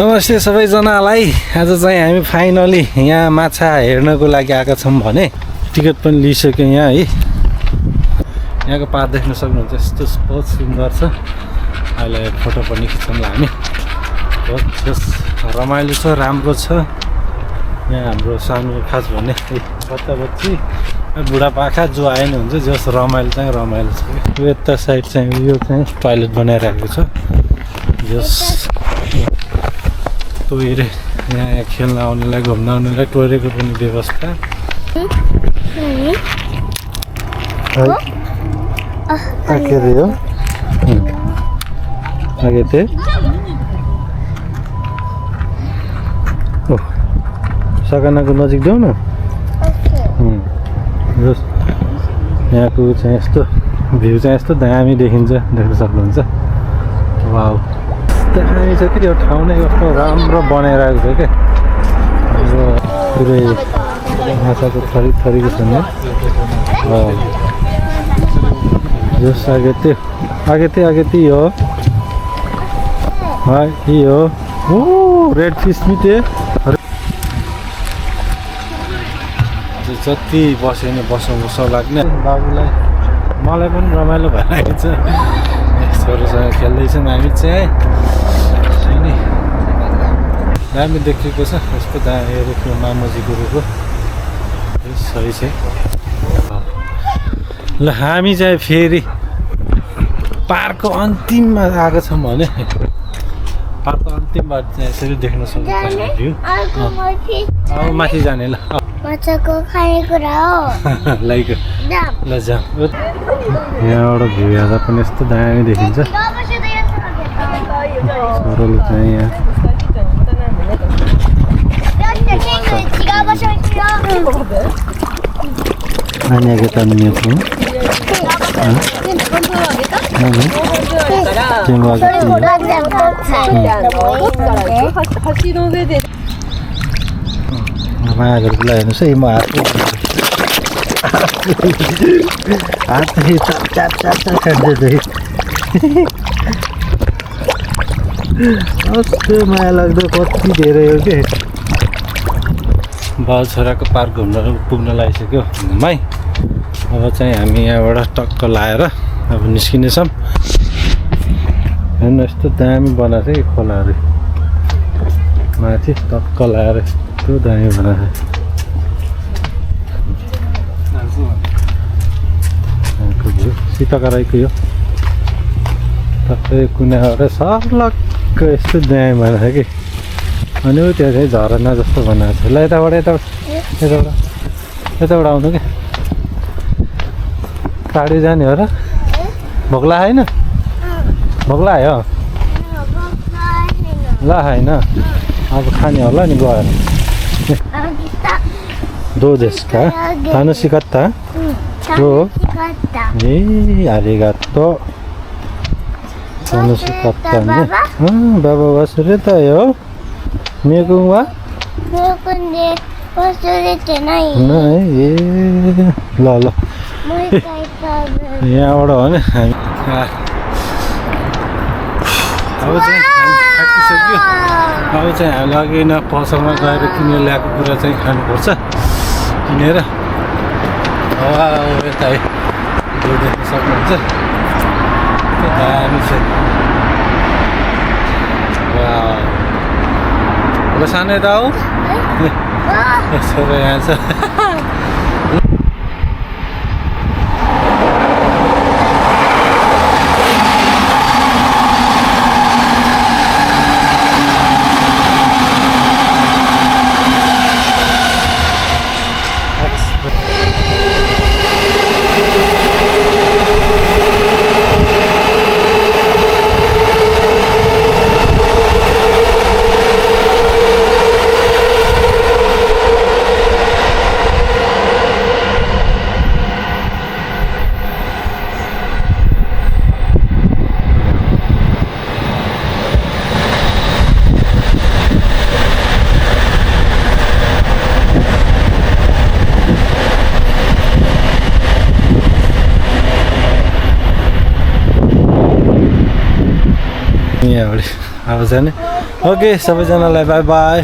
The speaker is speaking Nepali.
नमस्ते सबैजनालाई। आज चाहिँ हामी फाइनली यहाँ माछा हेर्नको लागि आएका छौँ भने टिकट पनि लिइसक्यो यहाँ है। यहाँको पार देख्न सक्नुहुन्छ, यस्तो बहुत सुन्दर छ। अहिले फोटो पनि खिचौँला हामी। बहुत रमाइलो छ, राम्रो छ। यहाँ हाम्रो सानो खास भने बच्चा बच्ची बुढापाका जो आए नि हुन्छ, जस रमाइलो चाहिँ रमाइलो छ। यो यता साइड चाहिँ यो चाहिँ टोयलेट बनाइरहेको छ। जस टोइरे यहाँ खेल्न आउनेलाई घुम्न आउनेलाई टोइरेको पनि व्यवस्था। के अरे हो आगे थे सगनाको नजिक जाउँ न। यहाँको चाहिँ यस्तो भ्यू चाहिँ यस्तो दामी देखिन्छ, देख्न सक्नुहुन्छ। वाउ, दामी छ कि यो ठाउँ नै कस्तो राम्रो बनाइरहेको छ क्या। पुरै माछाको थरी थरीको छ नि। जस आगे त्यो हो यो हो रेड फिस मिटे। जति बस्यो नि बसौँ लाग्ने। बाबुलाई मलाई पनि रमाइलो भइरहेको छ। छोरोसँग खेल्दैछौँ हामी चाहिँ नि। दामी देखिएको छ यस्तो दामी रुखको मामोजीको रुखो सही छ। ल हामी चाहिँ फेरि पार्कको अन्तिममा आएको छौँ भने पार्कको अन्तिमबाट चाहिँ यसरी देख्न सक्नुहुन्छ भ्यू। अब माथि जाने ल माछाको खानेकुरा हो लाइक ल जाउँ। यहाँबाट भ्यू हेर्दा पनि यस्तो दामी देखिन्छ। सरल चाहिँ यहाँ नानीको त मिनेको माया गरेर हेर्नुहोस् है। म हात चाप खान्छ। कस्तो माया लाग्दो, कति धेरै हो कि। बाउ छोराको पार्क पुग्न लागिसक्यो घुमाइ। अब चाहिँ हामी यहाँबाट टक्क लाएर अब निस्किनेछौँ। हेर्नु यस्तो दामी बनाएको छ कि खोलाहरू माथि टक्क लाएर यस्तो दामी बनाएको छ। सीताका राईको यो टक्कै कुनाबाट सर्लक्क यस्तो दामी बनाएको छ कि। अनि त्यहाँ चाहिँ झरना जस्तो बनाएको छ। ल यताबाट आउनु क्या। टाढी जाने हो र? भोक लाग्यो होइन? भोक लाग्यो ल होइन अब खाने होला नि गएर। दो देशका थानु सिकत्ता दो ए आरिगातो थानु सिकत्ता नि बाबा वसुरे त हो मेको वा ए ल यहाँबाट हो नि हामी। अब चाहिँ थाकिसक्यो। अब चाहिँ हामीले अघि न पसलमा गएर किनेर ल्याएको कुरा चाहिँ खानुपर्छ किनेर। यता है देख्न सक्नुहुन्छ दामी छ। अब सानो यता हो छोरो यहाँ छ। यहाँबाट अब जाने ओके सबैजनालाई बाई बाई।